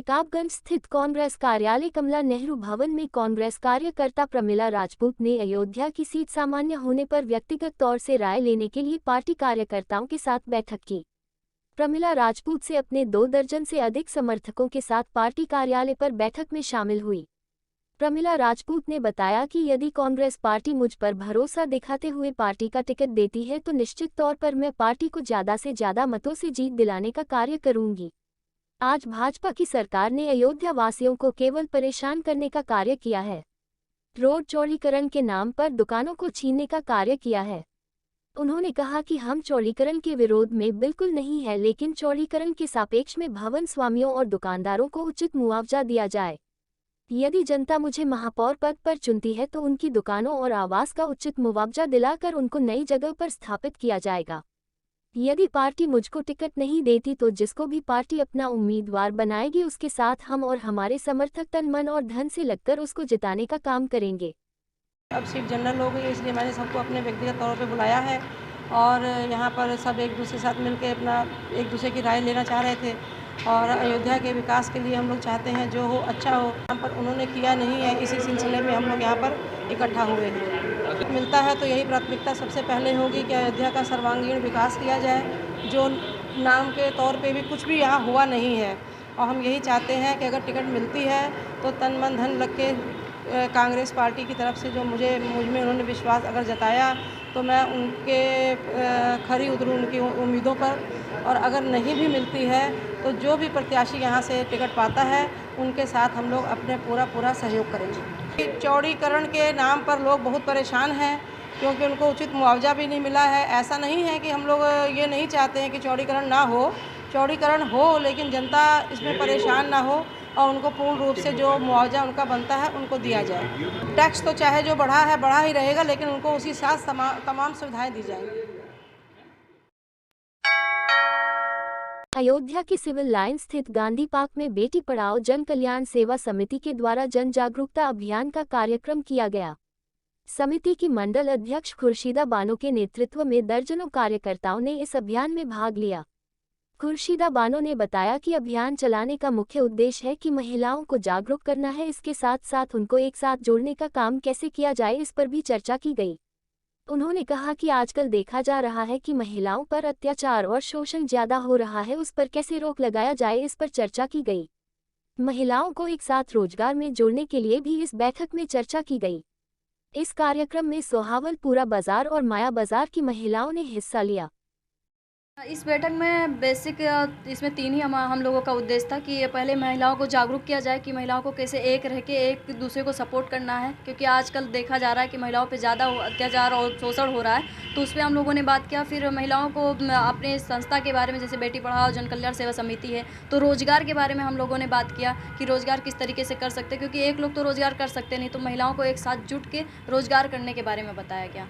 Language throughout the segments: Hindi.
रकाबगंज स्थित कांग्रेस कार्यालय कमला नेहरू भवन में कांग्रेस कार्यकर्ता प्रमिला राजपूत ने अयोध्या की सीट सामान्य होने पर व्यक्तिगत तौर से राय लेने के लिए पार्टी कार्यकर्ताओं के साथ बैठक की। प्रमिला राजपूत से अपने 2 दर्जन से अधिक समर्थकों के साथ पार्टी कार्यालय पर बैठक में शामिल हुई। प्रमिला राजपूत ने बताया कि यदि कांग्रेस पार्टी मुझ पर भरोसा दिखाते हुए पार्टी का टिकट देती है तो निश्चित तौर पर मैं पार्टी को ज़्यादा से ज़्यादा मतों से जीत दिलाने का कार्य करूंगी। आज भाजपा की सरकार ने अयोध्या वासियों को केवल परेशान करने का कार्य किया है। रोड चौड़ीकरण के नाम पर दुकानों को छीनने का कार्य किया है। उन्होंने कहा कि हम चौड़ीकरण के विरोध में बिल्कुल नहीं है, लेकिन चौड़ीकरण के सापेक्ष में भवन स्वामियों और दुकानदारों को उचित मुआवजा दिया जाए। यदि जनता मुझे महापौर पद पर चुनती है तो उनकी दुकानों और आवास का उचित मुआवजा दिलाकर उनको नई जगह पर स्थापित किया जाएगा। यदि पार्टी मुझको टिकट नहीं देती तो जिसको भी पार्टी अपना उम्मीदवार बनाएगी उसके साथ हम और हमारे समर्थक तन मन और धन से लगकर उसको जिताने का काम करेंगे। अब सीट जनरल हो गई, इसलिए मैंने सबको अपने व्यक्तिगत तौर पे बुलाया है और यहाँ पर सब एक दूसरे के साथ मिलकर अपना एक दूसरे की राय लेना चाह रहे थे और अयोध्या के विकास के लिए हम लोग चाहते हैं जो हो अच्छा हो। यहाँ पर उन्होंने किया नहीं है, इसी सिलसिले में हम लोग यहाँ पर इकट्ठा हुए हैं। मिलता है तो यही प्राथमिकता सबसे पहले होगी कि अयोध्या का सर्वांगीण विकास किया जाए, जो नाम के तौर पे भी कुछ भी यहाँ हुआ नहीं है। और हम यही चाहते हैं कि अगर टिकट मिलती है तो तन मन धन लग के कांग्रेस पार्टी की तरफ से जो मुझ में उन्होंने विश्वास अगर जताया तो मैं उनके खरी उतरूँ उनकी उम्मीदों पर। और अगर नहीं भी मिलती है तो जो भी प्रत्याशी यहाँ से टिकट पाता है उनके साथ हम लोग अपने पूरा सहयोग करेंगे। चौड़ीकरण के नाम पर लोग बहुत परेशान हैं क्योंकि उनको उचित मुआवजा भी नहीं मिला है। ऐसा नहीं है कि हम लोग ये नहीं चाहते हैं कि चौड़ीकरण ना हो, चौड़ीकरण हो, लेकिन जनता इसमें परेशान ना हो और उनको पूर्ण रूप से जो मुआवजा उनका बनता है उनको दिया जाए। टैक्स तो चाहे जो बढ़ा है बढ़ा ही रहेगा, लेकिन उनको उसी साथ तमाम सुविधाएं दी जाएंगी। अयोध्या के सिविल लाइन स्थित गांधी पार्क में बेटी पढ़ाओ जन कल्याण सेवा समिति के द्वारा जन जागरूकता अभियान का कार्यक्रम किया गया। समिति की मंडल अध्यक्ष खुर्शीदा बानो के नेतृत्व में दर्जनों कार्यकर्ताओं ने इस अभियान में भाग लिया। खुर्शीदा बानो ने बताया कि अभियान चलाने का मुख्य उद्देश्य है कि महिलाओं को जागरूक करना है, इसके साथ साथ उनको एक साथ जोड़ने का काम कैसे किया जाए इस पर भी चर्चा की गई। उन्होंने कहा कि आजकल देखा जा रहा है कि महिलाओं पर अत्याचार और शोषण ज्यादा हो रहा है, उस पर कैसे रोक लगाया जाए इस पर चर्चा की गई। महिलाओं को एक साथ रोजगार में जोड़ने के लिए भी इस बैठक में चर्चा की गई। इस कार्यक्रम में सोहावलपुरा बाजार और माया बाजार की महिलाओं ने हिस्सा लिया। इस बैठक में बेसिक इसमें 3 ही हम लोगों का उद्देश्य था कि पहले महिलाओं को जागरूक किया जाए कि महिलाओं को कैसे एक रह के एक दूसरे को सपोर्ट करना है, क्योंकि आजकल देखा जा रहा है कि महिलाओं पे ज़्यादा अत्याचार और शोषण हो रहा है। तो उस पर हम लोगों ने बात किया। फिर महिलाओं को अपने संस्था के बारे में, जैसे बेटी पढ़ाओ जन कल्याण सेवा समिति है, तो रोज़गार के बारे में हम लोगों ने बात किया कि रोज़गार किस तरीके से कर सकते हैं, क्योंकि एक लोग तो रोज़गार कर सकते नहीं, तो महिलाओं को एक साथ जुट के रोज़गार करने के बारे में बताया गया।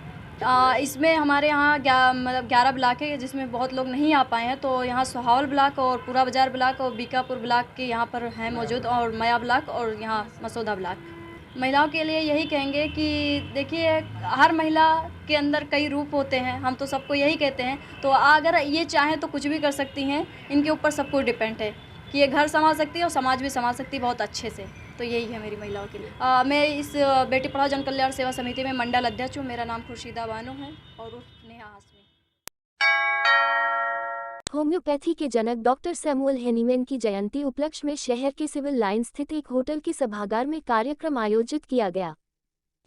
इसमें हमारे यहाँ 11 ब्लॉक है जिसमें बहुत लोग नहीं आ पाए हैं, तो यहाँ सोहावल ब्लॉक और पूरा बाजार ब्लॉक और बीकापुर ब्लॉक के यहाँ पर हैं मौजूद, और माया ब्लॉक और यहाँ मसौदा ब्लॉक। महिलाओं के लिए यही कहेंगे कि देखिए, हर महिला के अंदर कई रूप होते हैं, हम तो सबको यही कहते हैं। तो अगर ये चाहें तो कुछ भी कर सकती हैं, इनके ऊपर सब कुछ डिपेंड है कि ये घर संभाल सकती है और समाज भी संभाल सकती है बहुत अच्छे से। तो यही है मेरी महिलाओं के लिए। मैं इस बेटी पढ़ाओ जन कल्याण सेवा समिति में मंडल अध्यक्ष हूँ। मेरा नाम खुर्शीदा बानो है और नेहा हाशमी। होम्योपैथी के जनक डॉक्टर सैमुअल हेनीमैन की जयंती उपलक्ष्य में शहर के सिविल लाइन स्थित एक होटल के सभागार में कार्यक्रम आयोजित किया गया,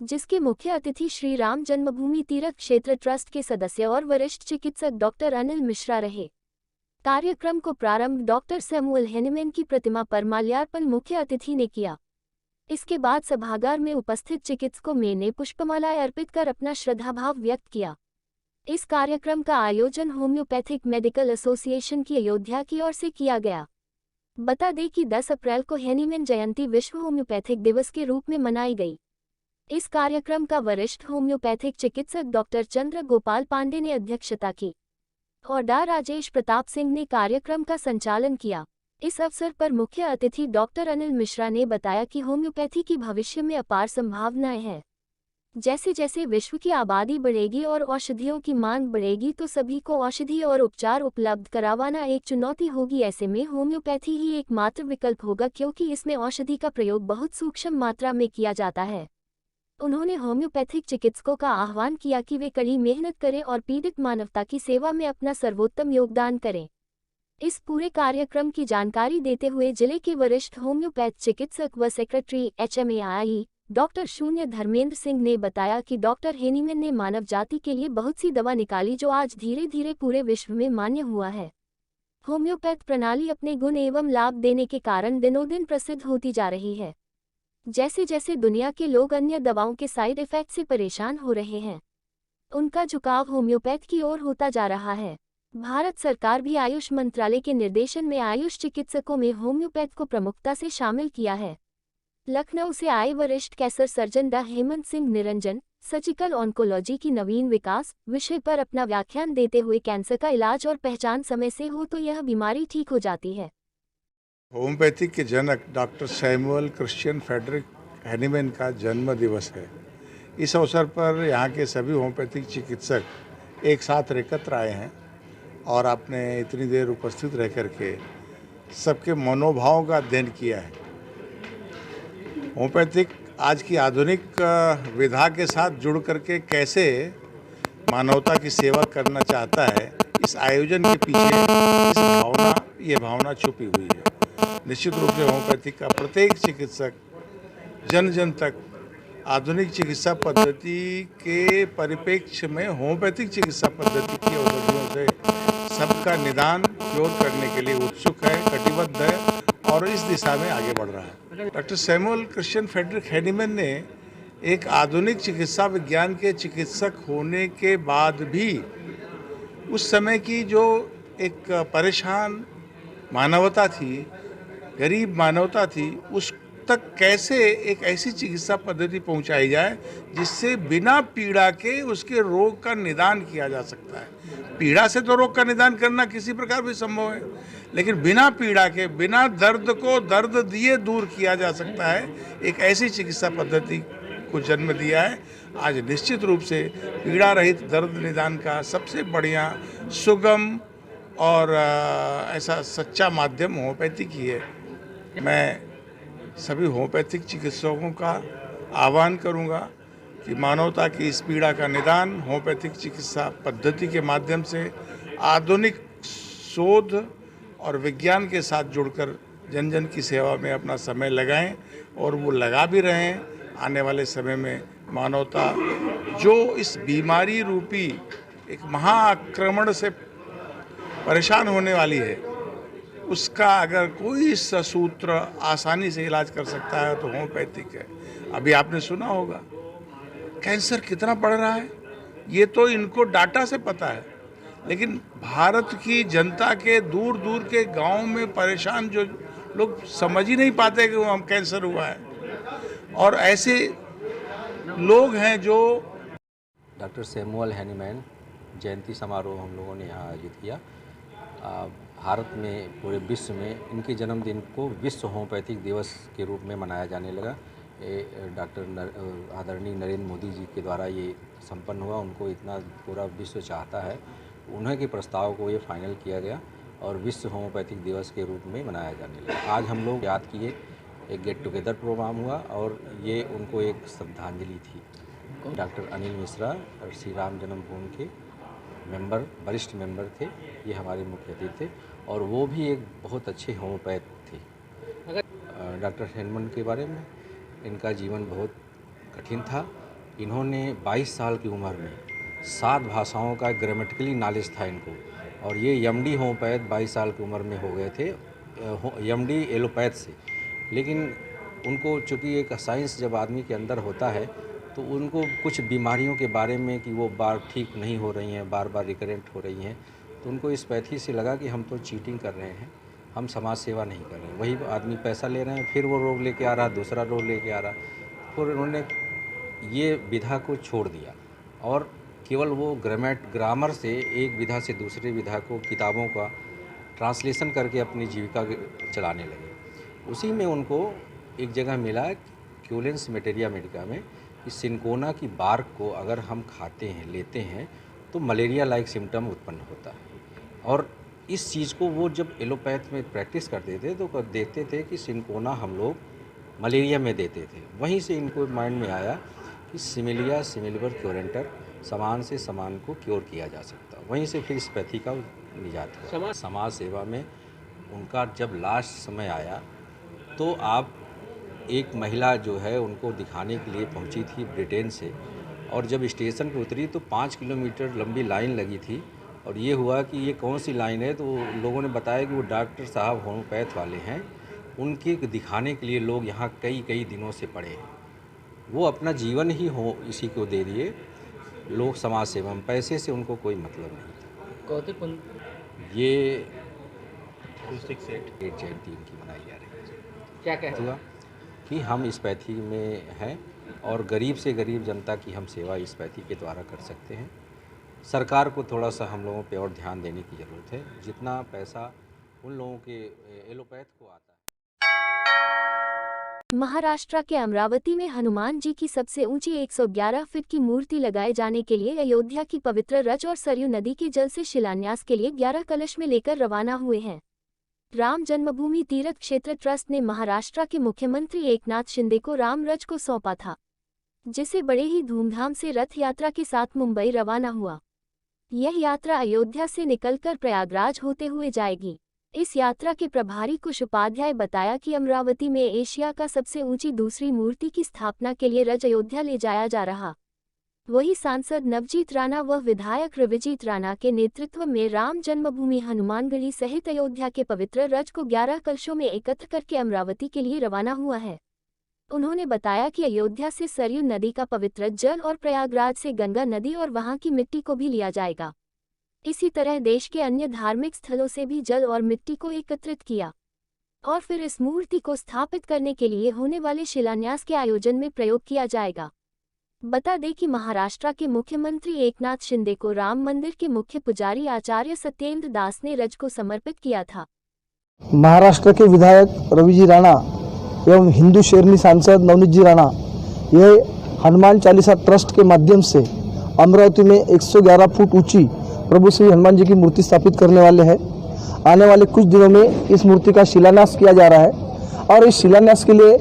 जिसके मुख्य अतिथि श्री राम जन्मभूमि तीर्थ क्षेत्र ट्रस्ट के सदस्य और वरिष्ठ चिकित्सक डॉक्टर अनिल मिश्रा रहे। कार्यक्रम को प्रारंभ डॉक्टर सैमुअल हेनीमैन की प्रतिमा पर माल्यार्पण मुख्य अतिथि ने किया। इसके बाद सभागार में उपस्थित चिकित्सकों ने पुष्पमालाएं अर्पित कर अपना श्रद्धाभाव व्यक्त किया। इस कार्यक्रम का आयोजन होम्योपैथिक मेडिकल एसोसिएशन की अयोध्या की ओर से किया गया। बता दें कि 10 अप्रैल को हेनीमैन जयंती विश्व होम्योपैथिक दिवस के रूप में मनाई गई। इस कार्यक्रम का वरिष्ठ होम्योपैथिक चिकित्सक डॉक्टर चंद्र गोपाल पांडे ने अध्यक्षता की और डा राजेश प्रताप सिंह ने कार्यक्रम का संचालन किया। इस अवसर पर मुख्य अतिथि डॉक्टर अनिल मिश्रा ने बताया कि होम्योपैथी की भविष्य में अपार संभावनाएं हैं। जैसे जैसे विश्व की आबादी बढ़ेगी और औषधियों की मांग बढ़ेगी तो सभी को औषधि और उपचार उपलब्ध करवाना एक चुनौती होगी। ऐसे में होम्योपैथी ही एकमात्र विकल्प होगा, क्योंकि इसमें औषधि का प्रयोग बहुत सूक्ष्म मात्रा में किया जाता है। उन्होंने होम्योपैथिक चिकित्सकों का आह्वान किया कि वे कड़ी मेहनत करें और पीड़ित मानवता की सेवा में अपना सर्वोत्तम योगदान करें। इस पूरे कार्यक्रम की जानकारी देते हुए जिले के वरिष्ठ होम्योपैथ चिकित्सक व सेक्रेटरी HMAI डॉक्टर शून्य धर्मेंद्र सिंह ने बताया कि डॉक्टर हेनीमैन ने मानव जाति के लिए बहुत सी दवा निकाली जो आज धीरे धीरे पूरे विश्व में मान्य हुआ है। होम्योपैथ प्रणाली अपने गुण एवं लाभ देने के कारण दिनों दिन प्रसिद्ध होती जा रही है। जैसे जैसे दुनिया के लोग अन्य दवाओं के साइड इफेक्ट से परेशान हो रहे हैं, उनका झुकाव होम्योपैथ की ओर होता जा रहा है। भारत सरकार भी आयुष मंत्रालय के निर्देशन में आयुष चिकित्सकों में होम्योपैथ को प्रमुखता से शामिल किया है। लखनऊ से आए वरिष्ठ कैंसर सर्जन डॉ हेमंत सिंह निरंजन सर्जिकल ऑन्कोलॉजी की नवीन विकास विषय पर अपना व्याख्यान देते हुए कैंसर का इलाज और पहचान समय से हो तो यह बीमारी ठीक हो जाती है। होम्योपैथी के जनक doctor Samuel Christian Friedrich Hahnemann का जन्म दिवस है। इस अवसर पर यहाँ के सभी होम्योपैथिक चिकित्सक एक साथ एकत्र आए हैं और आपने इतनी देर उपस्थित रह करके सबके मनोभाव का अध्ययन किया है। होम्योपैथिक आज की आधुनिक विधा के साथ जुड़ करके कैसे मानवता की सेवा करना चाहता है, इस आयोजन के पीछे ये भावना छुपी हुई है। निश्चित रूप से होम्योपैथिक का प्रत्येक चिकित्सक जन जन तक आधुनिक चिकित्सा पद्धति के परिप्रेक्ष्य में होम्योपैथिक चिकित्सा पद्धति की औषधियों से सबका निदान क्योर करने के लिए उत्सुक है, कटिबद्ध है और इस दिशा में आगे बढ़ रहा है। Doctor Samuel Christian Friedrich Hahnemann ने एक आधुनिक चिकित्सा विज्ञान के चिकित्सक होने के बाद भी उस समय की जो एक परेशान मानवता थी, गरीब मानवता थी, उस तक कैसे एक ऐसी चिकित्सा पद्धति पहुंचाई जाए जिससे बिना पीड़ा के उसके रोग का निदान किया जा सकता है। पीड़ा से तो रोग का निदान करना किसी प्रकार भी संभव है, लेकिन बिना पीड़ा के, बिना दर्द को दर्द दिए दूर किया जा सकता है। एक ऐसी चिकित्सा पद्धति को जन्म दिया है। आज निश्चित रूप से पीड़ा रहित दर्द निदान का सबसे बढ़िया, सुगम और ऐसा सच्चा माध्यम होम्योपैथिक ही है। मैं सभी होम्योपैथिक चिकित्सकों का आह्वान करूंगा कि मानवता की इस पीड़ा का निदान होम्योपैथिक चिकित्सा पद्धति के माध्यम से आधुनिक शोध और विज्ञान के साथ जुड़कर जन जन की सेवा में अपना समय लगाएं और वो लगा भी रहे हैं। आने वाले समय में मानवता जो इस बीमारी रूपी एक महाआक्रमण से परेशान होने वाली है, उसका अगर कोई सूत्र आसानी से इलाज कर सकता है तो होम्योपैथिक है। अभी आपने सुना होगा कैंसर कितना बढ़ रहा है, ये तो इनको डाटा से पता है, लेकिन भारत की जनता के दूर दूर के गांव में परेशान जो लोग समझ ही नहीं पाते कि वो हम कैंसर हुआ है, और ऐसे लोग हैं जो डॉक्टर सैमुअल हेनीमैन जयंती समारोह हम लोगों ने यहाँ आयोजित किया। भारत में, पूरे विश्व में इनके जन्मदिन को विश्व होम्योपैथिक दिवस के रूप में मनाया जाने लगा। आदरणीय नरेंद्र मोदी जी के द्वारा ये संपन्न हुआ। उनको इतना पूरा विश्व चाहता है, उन्हीं के प्रस्ताव को ये फाइनल किया गया और विश्व होम्योपैथिक दिवस के रूप में मनाया जाने लगा। आज हम लोग याद किए, एक गेट टुगेदर प्रोग्राम हुआ और ये उनको एक श्रद्धांजलि थी। डॉक्टर अनिल मिश्रा और श्री राम जन्मभूमि के मेंबर, वरिष्ठ मेंबर थे, ये हमारे मुख्य अतिथि थे और वो भी एक बहुत अच्छे होम्योपैथ थे। डॉक्टर हेनीमैन के बारे में, इनका जीवन बहुत कठिन था। इन्होंने 22 साल की उम्र में 7 भाषाओं का ग्रामेटिकली नॉलेज था इनको, और ये एमडी होम्योपैथ 22 साल की उम्र में हो गए थे, एमडी एलोपैथ से। लेकिन उनको चूँकि एक साइंस जब आदमी के अंदर होता है तो उनको कुछ बीमारियों के बारे में कि वो बार ठीक नहीं हो रही हैं, बार बार रिकरेंट हो रही हैं, तो उनको इस पैथी से लगा कि हम तो चीटिंग कर रहे हैं, हम समाज सेवा नहीं कर रहे हैं। वही आदमी पैसा ले रहे हैं, फिर वो रोग लेके आ रहा, दूसरा रोग लेके आ रहा। फिर उन्होंने ये विधा को छोड़ दिया और केवल वो ग्रामर से एक विधा से दूसरे विधा को, किताबों का ट्रांसलेशन करके अपनी जीविका चलाने लगे। उसी में उनको एक जगह मिला क्यूलेंस मेटेरिया मेडिका में, कि सिनकोना की बार्क को अगर हम खाते हैं, लेते हैं, तो मलेरिया लाइक सिम्टम उत्पन्न होता है। और इस चीज़ को वो जब एलोपैथ में प्रैक्टिस करते थे तो देखते थे कि सिनकोना हम लोग मलेरिया में देते थे। वहीं से इनको माइंड में आया कि सिमिलिया सिमिलिवर क्योरेंटर, समान से समान को क्योर किया जा सकता। वहीं से फिर इस पैथी का निजात हुआ। समाज सेवा में उनका जब लास्ट समय आया तो आप एक महिला जो है उनको दिखाने के लिए पहुंची थी ब्रिटेन से, और जब स्टेशन पर उतरी तो 5 किलोमीटर लंबी लाइन लगी थी। और ये हुआ कि ये कौन सी लाइन है, तो लोगों ने बताया कि वो डॉक्टर साहब होम्योपैथ वाले हैं, उनके दिखाने के लिए लोग यहाँ कई दिनों से पड़े हैं। वो अपना जीवन ही हो इसी को दे दिए। लोग समाज सेवा में, पैसे से उनको कोई मतलब नहीं था। ये 268 जयंती इनकी मनाई जा रही है। क्या कहते हुआ कि हम इस पैथी में हैं और गरीब से गरीब जनता की हम सेवा इस पैथी के द्वारा कर सकते हैं। सरकार को थोड़ा सा हम लोगों पे और ध्यान देने की ज़रूरत है। जितना पैसा उन लोगों के एलोपैथ को आता है। महाराष्ट्र के अमरावती में हनुमान जी की सबसे ऊंची 111 फीट की मूर्ति लगाए जाने के लिए अयोध्या की पवित्र रज और सरयू नदी के जल से शिलान्यास के लिए 11 कलश में लेकर रवाना हुए हैं। राम जन्मभूमि तीर्थ क्षेत्र ट्रस्ट ने महाराष्ट्र के मुख्यमंत्री एकनाथ शिंदे को राम रज को सौंपा था, जिसे बड़े ही धूमधाम से रथ यात्रा के साथ मुंबई रवाना हुआ। यह यात्रा अयोध्या से निकलकर प्रयागराज होते हुए जाएगी। इस यात्रा के प्रभारी कुश उपाध्याय बताया कि अमरावती में एशिया का सबसे ऊंची दूसरी मूर्ति की स्थापना के लिए रज अयोध्या ले जाया जा रहा। वही सांसद नवजीत राणा व विधायक रविजीत राणा के नेतृत्व में राम जन्मभूमि हनुमानगढ़ी सहित अयोध्या के पवित्र रज को 11 कलशों में एकत्र करके अमरावती के लिए रवाना हुआ है। उन्होंने बताया कि अयोध्या से सरयू नदी का पवित्र जल और प्रयागराज से गंगा नदी और वहां की मिट्टी को भी लिया जाएगा। इसी तरह देश के अन्य धार्मिक स्थलों से भी जल और मिट्टी को एकत्रित किया और फिर इस मूर्ति को स्थापित करने के लिए होने वाले शिलान्यास के आयोजन में प्रयोग किया जाएगा। बता दें कि महाराष्ट्र के मुख्यमंत्री एकनाथ शिंदे को राम मंदिर के मुख्य पुजारी आचार्य सत्येंद्र दास ने रज को समर्पित किया था। महाराष्ट्र के विधायक रविजी राणा एवं हिंदू शेरनी सांसद नवनीत जी राणा ये हनुमान चालीसा ट्रस्ट के माध्यम से अमरावती में 111 फुट ऊंची प्रभु श्री हनुमान जी की मूर्ति स्थापित करने वाले हैं। आने वाले कुछ दिनों में इस मूर्ति का शिलान्यास किया जा रहा है और इस शिलान्यास के लिए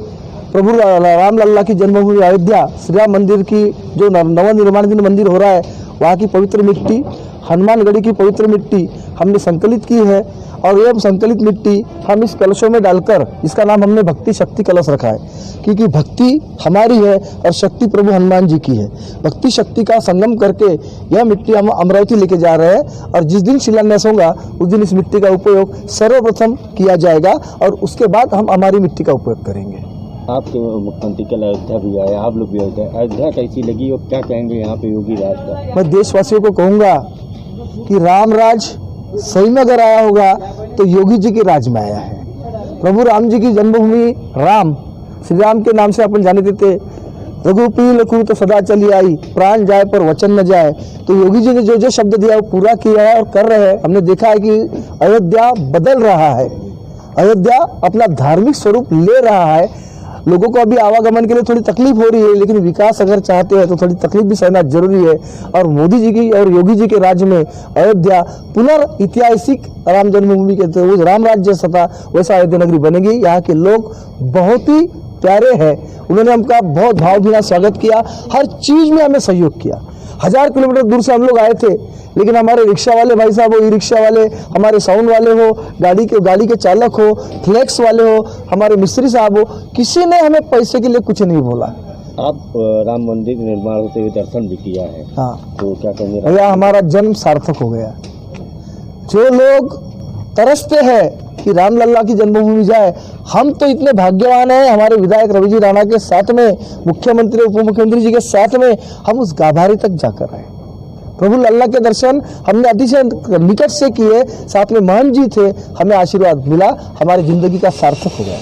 प्रभु राम लल्ला की जन्मभूमि अयोध्या श्री राम मंदिर की जो नवनिर्माणाधीन मंदिर हो रहा है, वहाँ की पवित्र मिट्टी, हनुमानगढ़ी की पवित्र मिट्टी हमने संकलित की है और यह संकलित मिट्टी हम इस कलशों में डालकर, इसका नाम हमने भक्ति शक्ति कलश रखा है, क्योंकि भक्ति हमारी है और शक्ति प्रभु हनुमान जी की है। भक्ति शक्ति का संगम करके यह मिट्टी हम अमरावती लेके जा रहे हैं और जिस दिन शिलान्यास होगा उस दिन इस मिट्टी का उपयोग सर्वप्रथम किया जाएगा और उसके बाद हम हमारी मिट्टी का उपयोग करेंगे। आपके मुख्यमंत्री कल अयोध्या भी आए, आप लोग भी अयोध्या कैसी लगी और क्या कहेंगे यहाँ पे योगी राज का? मैं देशवासियों को कहूँगा कि राम राज सही में अगर आया होगा तो योगी जी के राज में आया है। प्रभु राम जी की जन्मभूमि राम, श्री राम के नाम से अपन जाने देते, रघुपीर लखू तो सदा चली आई, प्राण जाए पर वचन न जाए। तो योगी जी ने जो जो शब्द दिया वो पूरा किया है और कर रहे हैं। हमने देखा है कि अयोध्या बदल रहा है, अयोध्या अपना धार्मिक स्वरूप ले रहा है। लोगों को अभी आवागमन के लिए थोड़ी तकलीफ हो रही है, लेकिन विकास अगर चाहते हैं तो थोड़ी तकलीफ भी सहना जरूरी है। और मोदी जी की और योगी जी के राज्य में अयोध्या पुनर्ऐतिहासिक राम जन्मभूमि के जो राम राज्य जैसा था वैसा अयोध्या नगरी बनेगी। यहाँ के लोग बहुत ही प्यारे हैं, उन्होंने हमका बहुत भावभीना स्वागत किया, हर चीज में हमें सहयोग किया। 1000 किलोमीटर दूर से हम लोग आए थे, लेकिन हमारे रिक्शा वाले भाई साहब हो, ई रिक्शा वाले, हमारे साउंड वाले हो, गाड़ी के चालक हो, फ्लेक्स वाले हो, हमारे मिस्त्री साहब हो, किसी ने हमें पैसे के लिए कुछ नहीं बोला। आप राम मंदिर निर्माण होते हुए दर्शन भी किया है, हाँ, तो क्या कहेंगे? भैया हमारा जन्म सार्थक हो गया। जो लोग तरसते हैं कि राम लल्ला की जन्मभूमि जाए, हम तो इतने भाग्यवान हैं, हमारे विधायक रविजी राणा के साथ में, मुख्यमंत्री उप मुख्यमंत्री जी के साथ में हम उस गाभारी तक जाकर आए। प्रभु लल्ला के दर्शन हमने अतिशय निकट से किए, साथ में महंत जी थे, हमें आशीर्वाद मिला, हमारी जिंदगी का सार्थक हो गया।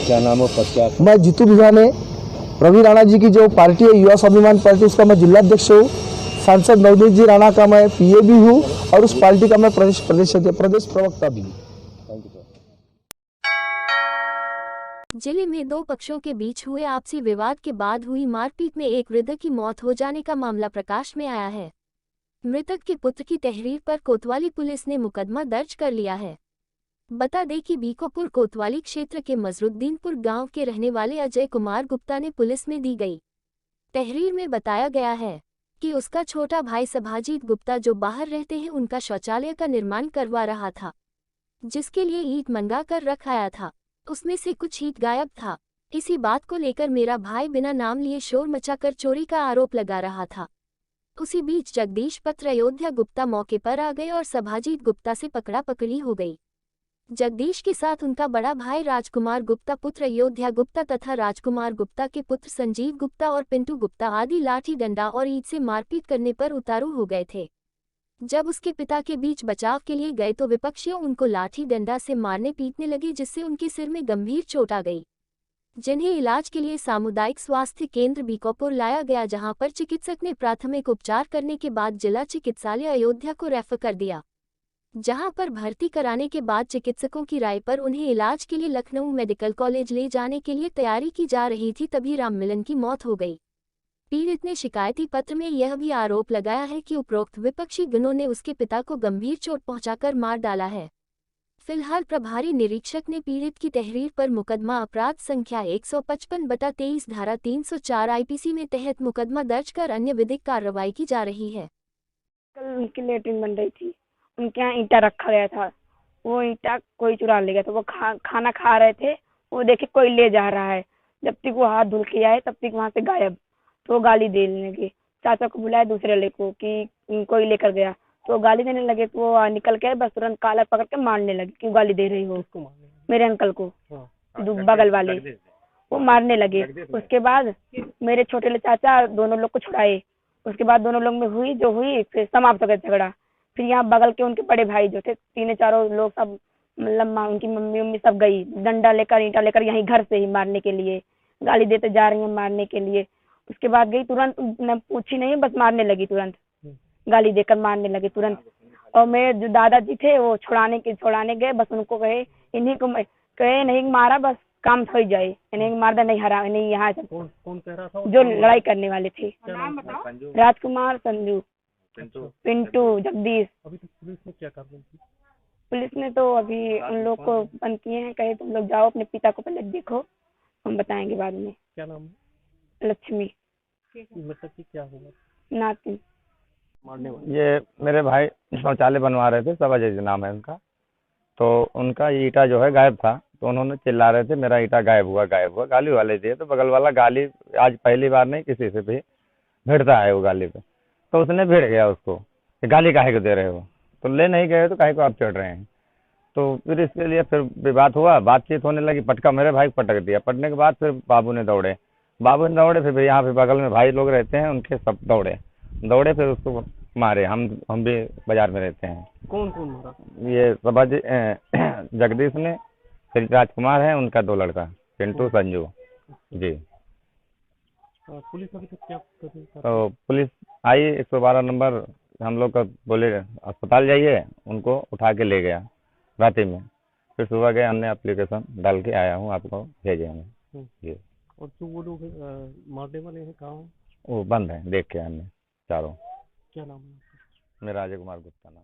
क्या नाम हो पश्चात? मैं जीतू बिजाने, रवि राणा जी की जो पार्टी है युवा स्वाभिमान पार्टी, उसका मैं जिलाध्यक्ष हूँ। सांसद नवनीत जी राणा का मैं PA भी हूँ और उस पार्टी का मैं प्रदेश प्रवक्ता भी हूँ। जिले में दो पक्षों के बीच हुए आपसी विवाद के बाद हुई मारपीट में एक वृद्ध की मौत हो जाने का मामला प्रकाश में आया है। मृतक के पुत्र की तहरीर पर कोतवाली पुलिस ने मुकदमा दर्ज कर लिया है। बता दें कि बीकोपुर कोतवाली क्षेत्र के मजरुद्दीनपुर गांव के रहने वाले अजय कुमार गुप्ता ने पुलिस में दी गई तहरीर में बताया गया है कि उसका छोटा भाई सभाजीत गुप्ता जो बाहर रहते हैं उनका शौचालय का निर्माण करवा रहा था, जिसके लिए ईंट मंगा कर रख आया था। उसमें से कुछ ईंट गायब था। इसी बात को लेकर मेरा भाई बिना नाम लिए शोर मचाकर चोरी का आरोप लगा रहा था। उसी बीच जगदीश पुत्र अयोध्या गुप्ता मौके पर आ गए और सभाजीत गुप्ता से पकड़ा पकड़ी हो गई। जगदीश के साथ उनका बड़ा भाई राजकुमार गुप्ता पुत्र अयोध्या गुप्ता तथा राजकुमार गुप्ता के पुत्र संजीव गुप्ता और पिंटू गुप्ता आदि लाठी डंडा और ईंट से मारपीट करने पर उतारू हो गए थे। जब उसके पिता के बीच बचाव के लिए गए तो विपक्षियों उनको लाठी डंडा से मारने पीटने लगे, जिससे उनके सिर में गंभीर चोट आ गई, जिन्हें इलाज के लिए सामुदायिक स्वास्थ्य केंद्र बीकोपुर लाया गया, जहां पर चिकित्सक ने प्राथमिक उपचार करने के बाद जिला चिकित्सालय अयोध्या को रेफर कर दिया, जहां पर भर्ती कराने के बाद चिकित्सकों की राय पर उन्हें इलाज के लिए लखनऊ मेडिकल कॉलेज ले जाने के लिए तैयारी की जा रही थी, तभी राममिलन की मौत हो गई। पीड़ित ने शिकायती पत्र में यह भी आरोप लगाया है कि उपरोक्त विपक्षी गणों ने उसके पिता को गंभीर चोट पहुंचाकर मार डाला है। फिलहाल प्रभारी निरीक्षक ने पीड़ित की तहरीर पर मुकदमा अपराध संख्या 155/23 धारा 304 आईपीसी में तहत मुकदमा दर्ज कर अन्य विधिक कार्रवाई की जा रही है। कल उनकी लेटरिन बन रही थी, उनके यहाँ ईंटा रखा गया था, वो ईंटा कोई चुरा ले गया था। वो खाना खा रहे थे, वो देखे कोई ले जा रहा है, जब तक वो हाथ धुल के आए तब तक वहाँ से गायब। तो गाली देने लगे, चाचा को बुलाया दूसरे वाले को कि कोई लेकर गया, तो गाली देने लगे। तो वो निकल के बस तुरंत कालर पकड़ के मारने लगे, क्यों गाली दे रही हो मेरे अंकल को, बगल वाले वो मारने लगे। उसके बाद मेरे छोटे वाले चाचा दोनों लोग को छुड़ाए। उसके बाद दोनों लोग में हुई फिर समाप्त हो गया झगड़ा। फिर यहाँ बगल के उनके बड़े भाई जो थे, तीनों चारों लोग सब, मतलब उनकी मम्मी सब गई डंडा लेकर ईंटा लेकर यहीं घर से ही मारने के लिए, गाली देते जा रही है मारने के लिए। उसके बाद गई, तुरंत पूछी नहीं, बस मारने लगी, तुरंत गाली देकर मारने लगी तुरंत। और मेरे जो दादाजी थे वो छुड़ाने गए, बस उनको कहे इन्हीं को कहे नहीं मारा, बस काम हो जाए, इन्हें मार दे, नहीं हरा नहीं। यहाँ कौन कह रहा था? जो लड़ाई करने वाले थे, राजकुमार, संजू, पिंटू, जगदीश। अभी तो पुलिस ने क्या कर रही थी? पुलिस ने तो अभी उन लोग को बंद किए हैं, कहे तुम लोग जाओ अपने पिता को पहले देखो, हम बताएंगे बाद में। क्या नाम है? लक्ष्मी। मतलब कि क्या होगा? नाती। ये मेरे भाई शौचालय बनवा रहे थे, सभाजी नाम है उनका। तो उनका ईंटा जो है गायब था, तो उन्होंने चिल्ला रहे थे मेरा ईंटा गायब हुआ गाली वाले दिए। तो बगल वाला गाली आज पहली बार नहीं, किसी से भी भिड़ता है वो गाली पे। तो उसने भिड़ गया उसको कि गाली काहे को दे रहे हो, तो ले नहीं गए तो काहे को आप चढ़ रहे हैं। तो फिर इसके लिए फिर विवाद हुआ, बातचीत होने लगी, पटका मेरे भाई को पटक दिया। पटने के बाद फिर बाबू ने दौड़े फिर यहाँ पे बगल में भाई लोग रहते हैं उनके, सब दौड़े फिर उसको मारे। हम भी बाजार में रहते हैं। कौन मारा? ये सभाजी जगदीश ने, फिर राजकुमार है उनका 2 लड़का, पिंटू, संजू जी। पुलिस अभी तक क्या कर रही है? तो पुलिस आई, 112 नंबर हम लोग का बोले अस्पताल जाइए, उनको उठा के ले गया रात में। फिर सुबह गए, हमने एप्लीकेशन डाल के आया हूँ, आपको भेजे हमें जी। और जो वो लोग मारने वाले हैं कहाँ? वो बंद है, देख के हमने चारों। क्या नाम है? मेरा अजय कुमार गुप्ता नाम।